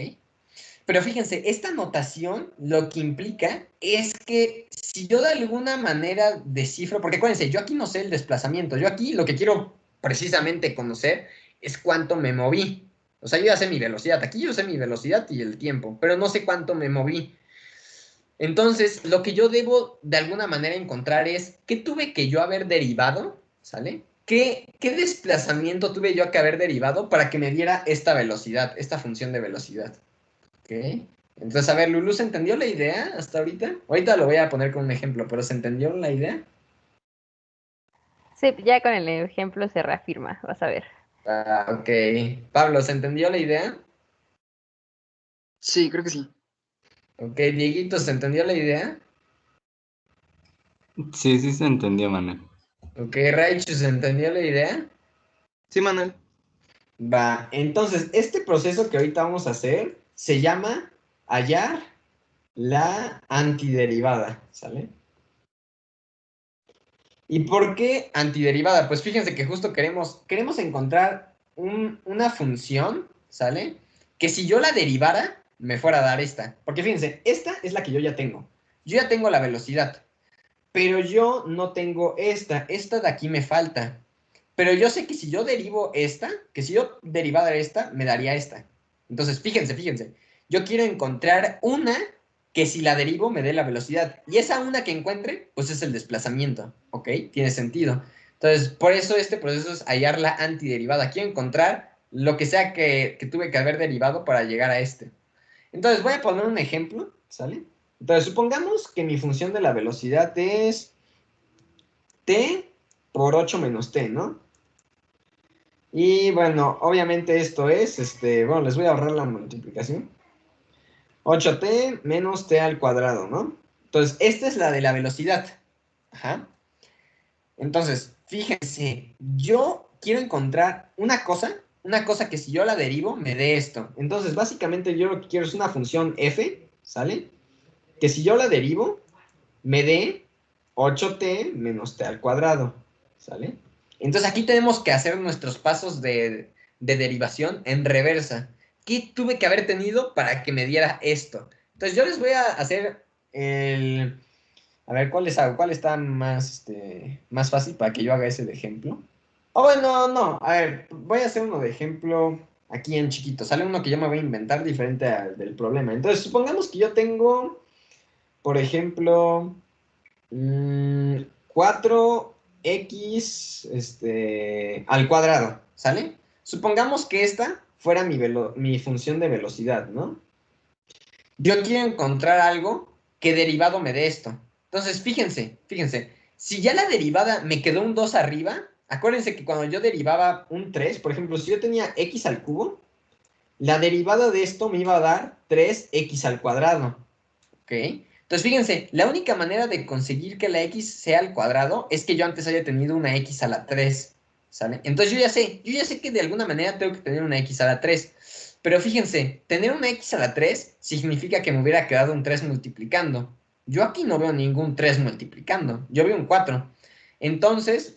[SPEAKER 1] Pero fíjense, esta notación lo que implica es que si yo de alguna manera descifro, porque acuérdense, yo aquí no sé el desplazamiento, yo aquí lo que quiero precisamente conocer es cuánto me moví. O sea, yo ya sé mi velocidad, aquí yo sé mi velocidad y el tiempo, pero no sé cuánto me moví. Entonces, lo que yo debo de alguna manera encontrar es qué tuve que yo haber derivado, ¿sale? ¿Qué desplazamiento tuve yo que haber derivado para que me diera esta velocidad, esta función de velocidad? ¿Ok? Entonces, a ver, Lulu, ¿se entendió la idea hasta ahorita? Ahorita lo voy a poner con un ejemplo, pero ¿se entendió la idea?
[SPEAKER 2] Sí, ya con el ejemplo se reafirma, vas a ver.
[SPEAKER 1] Ah, ok. Pablo, ¿se entendió la idea?
[SPEAKER 3] Sí, creo que sí.
[SPEAKER 1] Ok, Dieguito, ¿se entendió la idea?
[SPEAKER 4] Sí, sí se entendió, Manuel.
[SPEAKER 1] Ok, Raichu, ¿se entendió la idea?
[SPEAKER 4] Sí, Manuel.
[SPEAKER 1] Va, entonces, este proceso que ahorita vamos a hacer se llama hallar la antiderivada, ¿sale? ¿Y por qué antiderivada? Pues fíjense que justo queremos encontrar una función, ¿sale? Que si yo la derivara, me fuera a dar esta. Porque fíjense, esta es la que yo ya tengo. Yo ya tengo la velocidad, pero yo no tengo esta de aquí me falta. Pero yo sé que si yo derivo esta, que si yo derivara esta, me daría esta. Entonces, fíjense, yo quiero encontrar una que si la derivo me dé la velocidad. Y esa una que encuentre, pues es el desplazamiento, ¿ok? Tiene sentido. Entonces, por eso este proceso es hallar la antiderivada. Quiero encontrar lo que sea que tuve que haber derivado para llegar a este. Entonces, voy a poner un ejemplo, ¿sale? Entonces, supongamos que mi función de la velocidad es t por 8 menos t, ¿no? Y bueno, obviamente esto es, bueno, les voy a ahorrar la multiplicación. 8t menos t al cuadrado, ¿no? Entonces, esta es la de la velocidad. Ajá. Entonces, fíjense, yo quiero encontrar una cosa que si yo la derivo, me dé esto. Entonces, básicamente yo lo que quiero es una función f, ¿sale? Que si yo la derivo, me dé 8t menos t al cuadrado, ¿sale? Entonces aquí tenemos que hacer nuestros pasos de derivación en reversa. ¿Qué tuve que haber tenido para que me diera esto? Entonces yo les voy a hacer el... A ver, ¿cuál está más, más fácil para que yo haga ese de ejemplo? Oh, bueno, no, a ver, voy a hacer uno de ejemplo aquí en chiquito. Sale uno que yo me voy a inventar diferente al del problema. Entonces, supongamos que yo tengo, por ejemplo, 4x al cuadrado, ¿sale? Supongamos que esta fuera mi función de velocidad, ¿no? Yo quiero encontrar algo que derivado me dé esto. Entonces, fíjense, si ya la derivada me quedó un 2 arriba, acuérdense que cuando yo derivaba un 3, por ejemplo, si yo tenía x al cubo, la derivada de esto me iba a dar 3x al cuadrado. ¿Ok? Entonces, fíjense, la única manera de conseguir que la x sea al cuadrado es que yo antes haya tenido una x a la 3, ¿sale? Entonces yo ya sé que de alguna manera tengo que tener una x a la 3. Pero fíjense, tener una x a la 3 significa que me hubiera quedado un 3 multiplicando. Yo aquí no veo ningún 3 multiplicando, yo veo un 4. Entonces,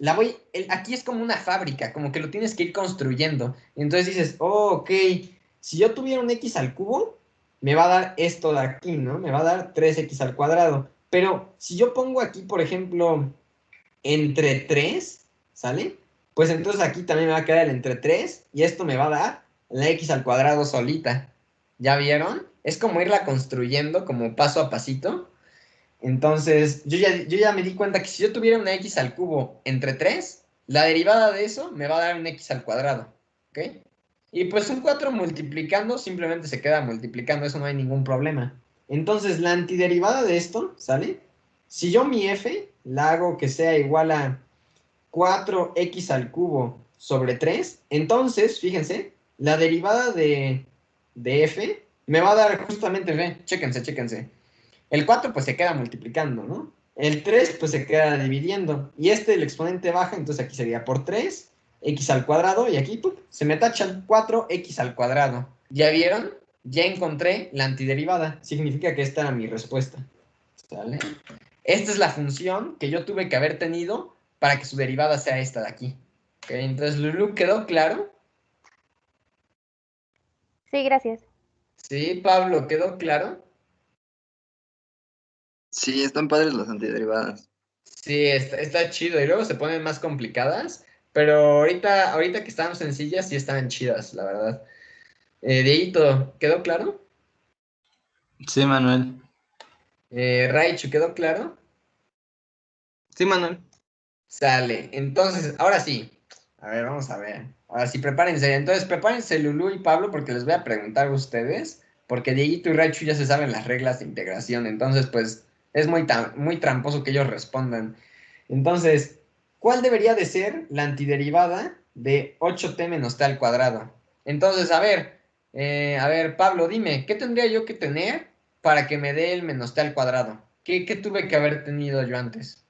[SPEAKER 1] aquí es como una fábrica, como que lo tienes que ir construyendo. Entonces dices, oh, ok, si yo tuviera un x al cubo, me va a dar esto de aquí, ¿no? Me va a dar 3x al cuadrado. Pero si yo pongo aquí, por ejemplo, entre 3, ¿sale? Pues entonces aquí también me va a quedar el entre 3 y esto me va a dar la x al cuadrado solita. ¿Ya vieron? Es como irla construyendo como paso a pasito. Entonces, yo ya me di cuenta que si yo tuviera una x al cubo entre 3, la derivada de eso me va a dar un x al cuadrado. ¿Ok? Y pues un 4 multiplicando simplemente se queda multiplicando, eso no hay ningún problema. Entonces, la antiderivada de esto, ¿sale? Si yo mi f la hago que sea igual a 4x al cubo sobre 3, entonces, fíjense, la derivada de f me va a dar justamente f. Chéquense. El 4 pues se queda multiplicando, ¿no? El 3 pues se queda dividiendo. Y el exponente baja, entonces aquí sería por 3, x al cuadrado, y aquí se me tachan 4x al cuadrado. ¿Ya vieron? Ya encontré la antiderivada. Significa que esta era mi respuesta. ¿Sale? Esta es la función que yo tuve que haber tenido para que su derivada sea esta de aquí. ¿Ok? Entonces, Lulu, ¿quedó claro?
[SPEAKER 2] Sí, gracias.
[SPEAKER 1] Sí, Pablo, ¿quedó claro?
[SPEAKER 3] Sí, están padres las antiderivadas.
[SPEAKER 1] Sí, está chido. Y luego se ponen más complicadas. Pero ahorita que están sencillas, sí están chidas, la verdad. Dieguito, ¿quedó claro?
[SPEAKER 4] Sí, Manuel.
[SPEAKER 1] Raichu, ¿quedó claro?
[SPEAKER 4] Sí, Manuel.
[SPEAKER 1] Sale. Entonces, ahora sí. A ver, vamos a ver. Ahora sí, prepárense. Entonces, prepárense Lulú y Pablo porque les voy a preguntar a ustedes. Porque Dieguito y Raichu ya se saben las reglas de integración. Entonces, pues, es muy tramposo que ellos respondan. Entonces, ¿cuál debería de ser la antiderivada de 8t menos t al cuadrado? Entonces, a ver, Pablo, dime, ¿qué tendría yo que tener para que me dé el menos t al cuadrado? ¿Qué tuve que haber tenido yo antes?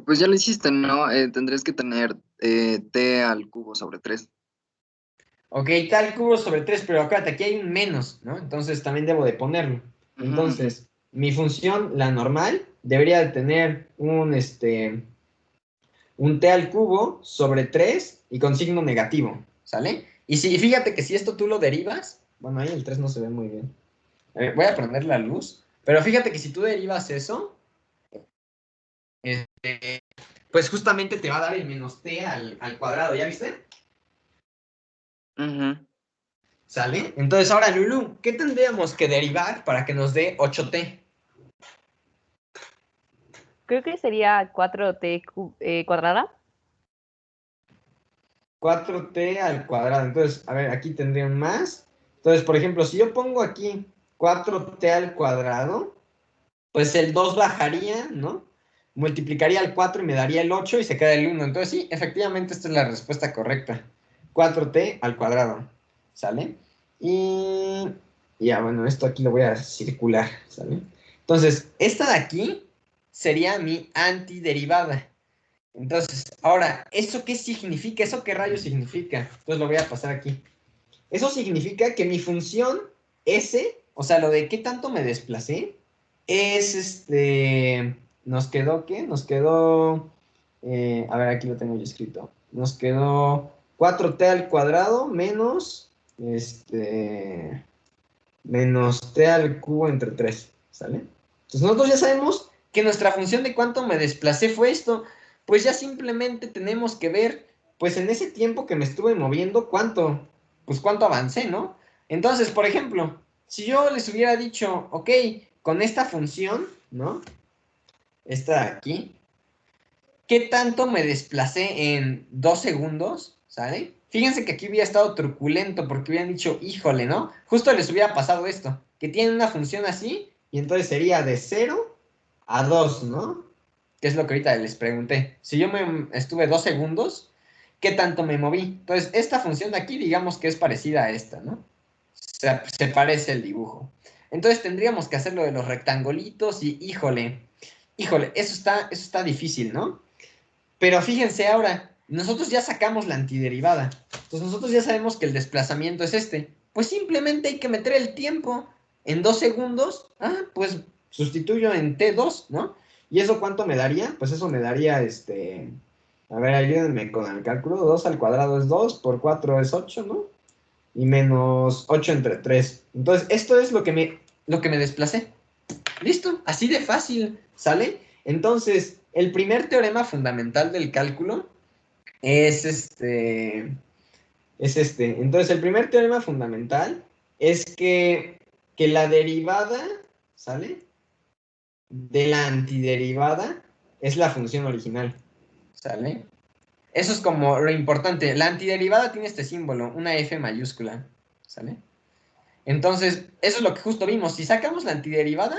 [SPEAKER 3] Pues ya lo hiciste, ¿no? Tendrías que tener t al cubo sobre 3.
[SPEAKER 1] Ok, t al cubo sobre 3, pero acuérdate, aquí hay un menos, ¿no? Entonces también debo de ponerlo. Entonces, mi función, la normal, debería de tener un t al cubo sobre 3 y con signo negativo, ¿sale? Y fíjate que si esto tú lo derivas, bueno, ahí el 3 no se ve muy bien. A ver, voy a prender la luz, pero fíjate que si tú derivas eso, pues justamente te va a dar el menos t al cuadrado, ¿ya viste?
[SPEAKER 3] Ujú.
[SPEAKER 1] ¿Sale? Entonces ahora, Lulu, ¿qué tendríamos que derivar para que nos dé 8t?
[SPEAKER 2] Creo que sería 4t cuadrada.
[SPEAKER 1] 4t al cuadrado. Entonces, a ver, aquí tendría un más. Entonces, por ejemplo, si yo pongo aquí 4t al cuadrado, pues el 2 bajaría, ¿no? Multiplicaría el 4 y me daría el 8 y se queda el 1. Entonces, sí, efectivamente, esta es la respuesta correcta. 4t al cuadrado, ¿sale? Y ya, bueno, esto aquí lo voy a circular, ¿sale? Entonces, esta de aquí sería mi antiderivada. Entonces, ahora, ¿eso qué significa? ¿Eso qué rayos significa? Entonces lo voy a pasar aquí. Eso significa que mi función S, o sea, lo de qué tanto me desplacé, es ¿nos quedó qué? Nos quedó, a ver, aquí lo tengo yo escrito. Nos quedó 4t al cuadrado menos t al cubo entre 3, ¿sale? Entonces nosotros ya sabemos que nuestra función de cuánto me desplacé fue esto. Pues ya simplemente tenemos que ver, pues en ese tiempo que me estuve moviendo, cuánto avancé, ¿no? Entonces, por ejemplo, si yo les hubiera dicho, ok, con esta función, ¿no? Esta de aquí, ¿qué tanto me desplacé en 2 segundos? ¿Sale? Fíjense que aquí hubiera estado truculento porque hubieran dicho, híjole, ¿no? Justo les hubiera pasado esto, que tienen una función así y entonces sería de 0 a 2, ¿no? que es lo que ahorita les pregunté. Si yo me estuve 2 segundos, ¿qué tanto me moví? Entonces, esta función de aquí, digamos que es parecida a esta, ¿no? Se parece el dibujo. Entonces, tendríamos que hacer lo de los rectangulitos y, híjole, eso está difícil, ¿no? Pero fíjense ahora, nosotros ya sacamos la antiderivada. Entonces, nosotros ya sabemos que el desplazamiento es este. Pues simplemente hay que meter el tiempo en 2 segundos. Pues sustituyo en t2, ¿no? ¿Y eso cuánto me daría? Pues eso me daría, a ver, ayúdenme con el cálculo. 2 al cuadrado es 2, por 4 es 8, ¿no? Y menos 8 entre 3. Entonces, esto es lo que me desplacé. Listo, así de fácil, ¿sale? Entonces, el primer teorema fundamental del cálculo es Entonces, el primer teorema fundamental es que la derivada, ¿sale? De la antiderivada es la función original, ¿sale? Eso es como lo importante. La antiderivada tiene este símbolo, una F mayúscula, ¿sale? Entonces, eso es lo que justo vimos. Si sacamos la antiderivada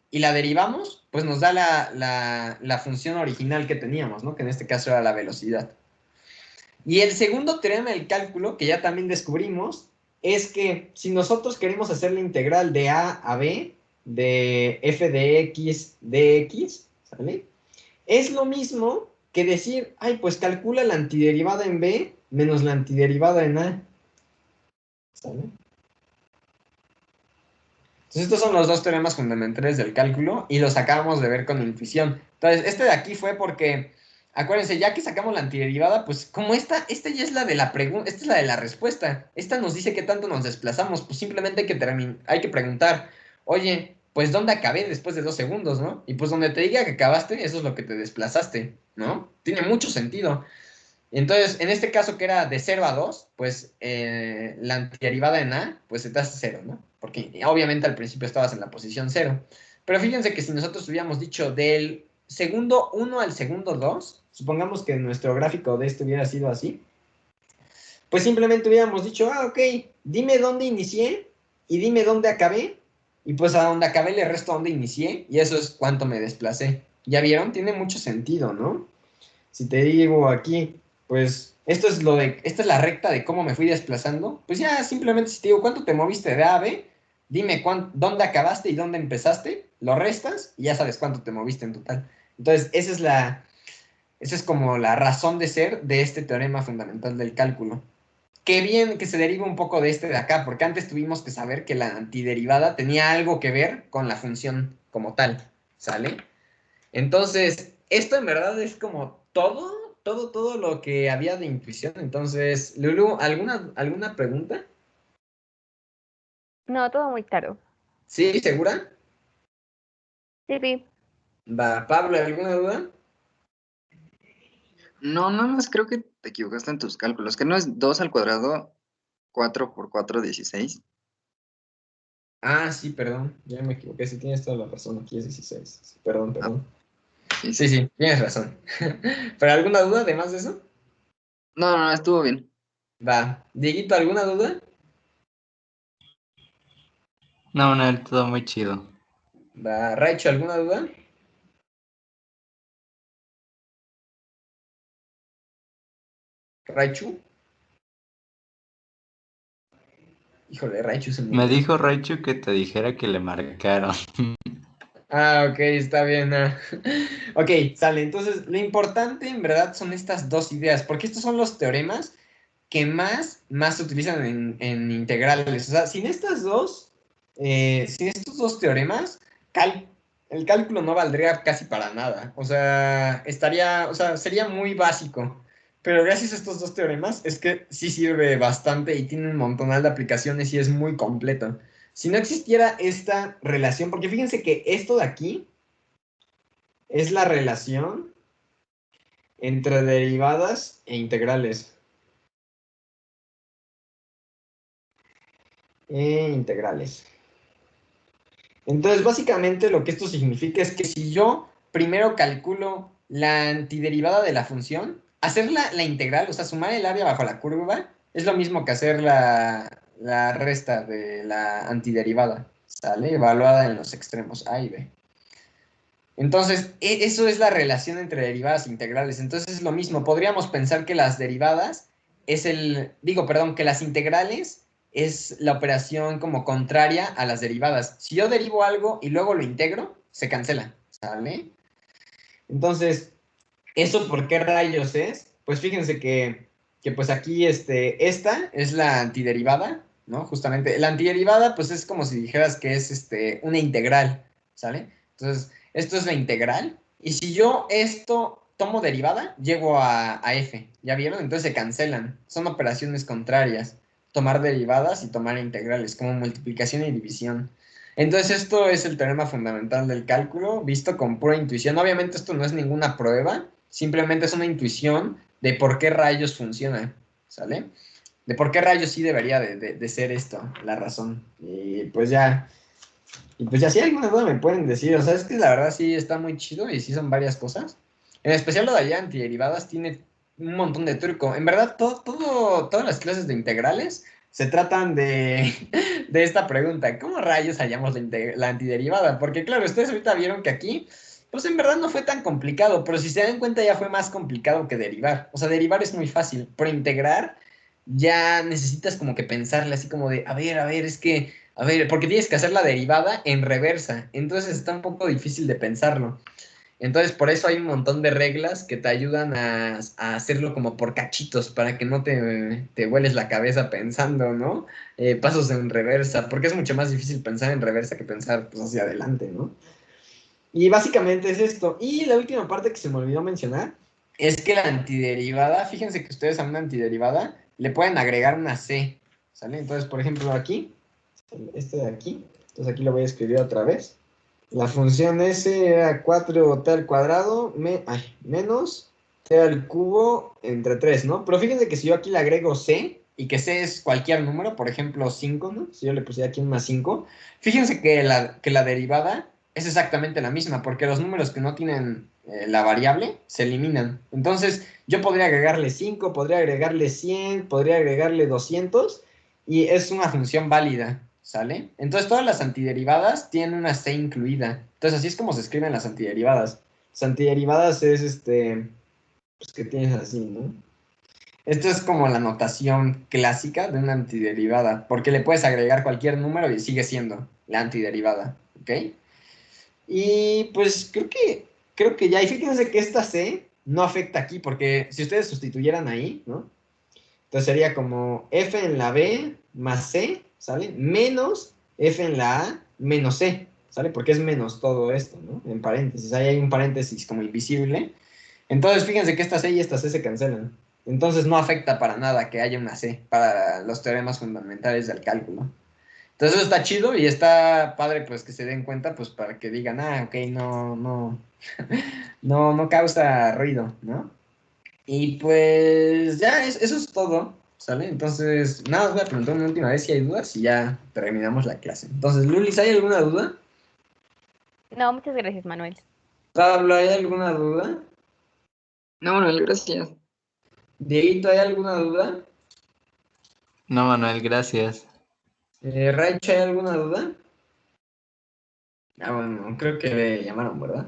[SPEAKER 1] y la derivamos, pues nos da la función original que teníamos, ¿no? Que en este caso era la velocidad. Y el segundo teorema del cálculo, que ya también descubrimos, es que si nosotros queremos hacer la integral de a a b, de f de x dx, ¿sale? Es lo mismo que decir, ay, pues calcula la antiderivada en b menos la antiderivada en a, ¿sale? Entonces, estos son los dos teoremas fundamentales del cálculo y los acabamos de ver con intuición. Entonces, este de aquí fue porque, acuérdense, ya que sacamos la antiderivada, pues como esta ya es la de la pregunta, esta es la de la respuesta. Esta nos dice qué tanto nos desplazamos, pues simplemente hay que preguntar, oye, pues ¿dónde acabé después de 2 segundos, no? Y pues donde te diga que acabaste, eso es lo que te desplazaste, ¿no? Tiene mucho sentido. Entonces, en este caso que era de 0 a 2, pues la antiderivada en A, pues se te hace 0, ¿no? Porque obviamente al principio estabas en la posición 0. Pero fíjense que si nosotros hubiéramos dicho del segundo 1 al segundo 2, supongamos que nuestro gráfico de esto hubiera sido así, pues simplemente hubiéramos dicho, ok, dime dónde inicié y dime dónde acabé, y pues a donde acabé le resto a donde inicié, y eso es cuánto me desplacé. ¿Ya vieron? Tiene mucho sentido, ¿no? Si te digo aquí, pues esta es la recta de cómo me fui desplazando, pues ya simplemente si te digo cuánto te moviste de A a B, dime dónde acabaste y dónde empezaste, lo restas y ya sabes cuánto te moviste en total. Entonces, esa es como la razón de ser de este teorema fundamental del cálculo. Qué bien que se deriva un poco de este de acá, porque antes tuvimos que saber que la antiderivada tenía algo que ver con la función como tal, ¿sale? Entonces, esto en verdad es como todo lo que había de intuición. Entonces, Lulu, ¿alguna pregunta?
[SPEAKER 2] No, todo muy claro.
[SPEAKER 1] ¿Sí? ¿Segura?
[SPEAKER 2] Sí, sí.
[SPEAKER 1] Va, Pablo, ¿alguna duda?
[SPEAKER 3] No, nada más creo que te equivocaste en tus cálculos, que no es 2 al cuadrado, 4 por 4, 16.
[SPEAKER 1] Sí, perdón, ya me equivoqué. Sí, tienes toda la razón. Aquí es 16. Sí, perdón,
[SPEAKER 3] Ah,
[SPEAKER 1] perdón.
[SPEAKER 3] sí,
[SPEAKER 1] Sí,
[SPEAKER 3] sí.
[SPEAKER 1] sí, tienes razón. ¿Pero alguna duda además de eso?
[SPEAKER 3] No, no, estuvo bien.
[SPEAKER 1] Va. Dieguito, ¿alguna duda?
[SPEAKER 4] No, Manuel, todo muy chido.
[SPEAKER 1] Va. Raicho, ¿alguna duda? Raichu. Híjole, Raichu se
[SPEAKER 4] Me
[SPEAKER 1] murió.
[SPEAKER 4] dijo Raichu que te dijera que le marcaron.
[SPEAKER 1] Ok, está bien. Ok, sale. Entonces, lo importante en verdad son estas dos ideas, porque estos son los teoremas que más se utilizan en integrales. O sea, sin estos dos teoremas, el cálculo no valdría casi para nada. O sea, sería muy básico. Pero gracias a estos dos teoremas es que sí sirve bastante y tiene un montonal de aplicaciones y es muy completo. Si no existiera esta relación, porque fíjense que esto de aquí es la relación entre derivadas e integrales. Integrales. Entonces, básicamente lo que esto significa es que si yo primero calculo la antiderivada de la función, hacer la integral, o sea, sumar el área bajo la curva, es lo mismo que hacer la resta de la antiderivada, ¿sale? Evaluada en los extremos A y B. Entonces, eso es la relación entre derivadas e integrales. Entonces, es lo mismo. Podríamos pensar que las derivadas que las integrales es la operación como contraria a las derivadas. Si yo derivo algo y luego lo integro, se cancela, ¿sale? Entonces, ¿eso por qué rayos es? Pues fíjense que pues aquí esta es la antiderivada, ¿no? Justamente, la antiderivada pues es como si dijeras que es una integral, ¿sale? Entonces, esto es la integral, y si yo esto tomo derivada, llego a f, ¿ya vieron? Entonces se cancelan, son operaciones contrarias, tomar derivadas y tomar integrales, como multiplicación y división. Entonces esto es el teorema fundamental del cálculo, visto con pura intuición. Obviamente esto no es ninguna prueba, simplemente es una intuición de por qué rayos funciona, ¿sale? De por qué rayos sí debería de ser esto, la razón. Y pues ya si hay alguna duda me pueden decir, o sea, es que la verdad sí está muy chido y sí son varias cosas. En especial lo de allá, antiderivadas, tiene un montón de truco. En verdad, todas las clases de integrales se tratan de esta pregunta, ¿cómo rayos hallamos la antiderivada? Porque claro, ustedes ahorita vieron que aquí, pues en verdad no fue tan complicado, pero si se dan cuenta ya fue más complicado que derivar. O sea, derivar es muy fácil, pero integrar ya necesitas como que pensarle así como de, a ver, es que, a ver, porque tienes que hacer la derivada en reversa, entonces está un poco difícil de pensarlo. Entonces, por eso hay un montón de reglas que te ayudan a hacerlo como por cachitos, para que no te vueles la cabeza pensando, ¿no? Pasos en reversa, porque es mucho más difícil pensar en reversa que pensar pues, hacia adelante, ¿no? Y básicamente es esto. Y la última parte que se me olvidó mencionar es que la antiderivada, fíjense que ustedes a una antiderivada le pueden agregar una c, ¿sale? Entonces, por ejemplo, aquí, este de aquí, entonces aquí lo voy a escribir otra vez. La función s era 4t al cuadrado menos t al cubo entre 3, ¿no? Pero fíjense que si yo aquí le agrego c, y que c es cualquier número, por ejemplo 5, ¿no? Si yo le pusiera aquí un más 5, fíjense que la derivada es exactamente la misma, porque los números que no tienen la variable se eliminan. Entonces, yo podría agregarle 5, podría agregarle 100, podría agregarle 200, y es una función válida, ¿sale? Entonces, todas las antiderivadas tienen una c incluida. Entonces, así es como se escriben las antiderivadas. Las antiderivadas es pues que tienes así, ¿no? Esto es como la notación clásica de una antiderivada, porque le puedes agregar cualquier número y sigue siendo la antiderivada, ¿ok? Y pues creo que ya, y fíjense que esta C no afecta aquí, porque si ustedes sustituyeran ahí, ¿no? Entonces sería como F en la B más C, ¿sale? Menos F en la A menos C, ¿sale? Porque es menos todo esto, ¿no? En paréntesis, ahí hay un paréntesis como invisible. Entonces fíjense que esta C y esta C se cancelan. Entonces no afecta para nada que haya una C para los teoremas fundamentales del cálculo. Entonces eso está chido y está padre pues que se den cuenta pues para que digan, ok, no causa ruido, ¿no? Y pues ya, eso es todo, ¿sale? Entonces, nada, os voy a preguntar una última vez si hay dudas y ya terminamos la clase. Entonces, Lulis, ¿hay alguna duda?
[SPEAKER 2] No, muchas gracias, Manuel.
[SPEAKER 1] Pablo, ¿hay alguna duda?
[SPEAKER 3] No, Manuel, gracias.
[SPEAKER 1] Dieguito, ¿hay alguna duda?
[SPEAKER 4] No, Manuel, gracias.
[SPEAKER 1] Raicha, ¿hay alguna duda? Bueno, creo que le llamaron, ¿verdad?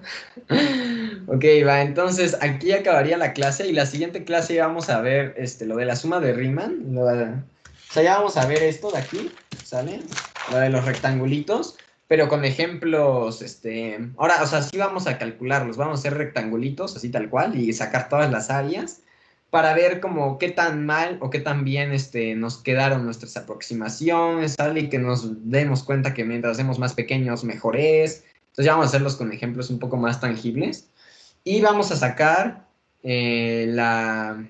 [SPEAKER 1] Ok, va, entonces aquí acabaría la clase y la siguiente clase ya vamos a ver lo de la suma de Riemann. O sea, ya vamos a ver esto de aquí, ¿sale? Lo de los rectangulitos, pero con ejemplos, ahora, o sea, sí vamos a calcularlos, vamos a hacer rectangulitos, así tal cual, y sacar todas las áreas para ver como qué tan mal o qué tan bien nos quedaron nuestras aproximaciones, ¿sale? Y que nos demos cuenta que mientras hacemos más pequeños, mejor es. Entonces ya vamos a hacerlos con ejemplos un poco más tangibles. Y vamos a sacar la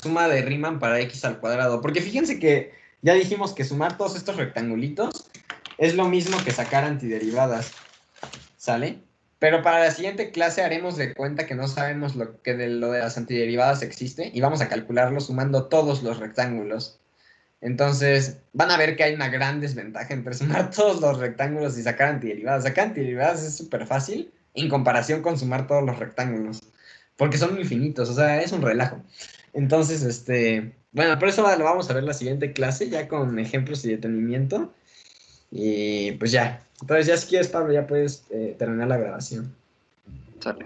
[SPEAKER 1] suma de Riemann para x al cuadrado. Porque fíjense que ya dijimos que sumar todos estos rectangulitos es lo mismo que sacar antiderivadas, ¿sale? Pero para la siguiente clase haremos de cuenta que no sabemos lo que de lo de las antiderivadas existe y vamos a calcularlo sumando todos los rectángulos. Entonces, van a ver que hay una gran desventaja entre sumar todos los rectángulos y sacar antiderivadas. Sacar antiderivadas es súper fácil en comparación con sumar todos los rectángulos, porque son infinitos, o sea, es un relajo. Entonces, bueno, por eso lo vamos a ver la siguiente clase, ya con ejemplos y detenimiento. Y pues ya. Entonces ya si quieres, Pablo, ya puedes terminar la grabación.
[SPEAKER 3] Sale.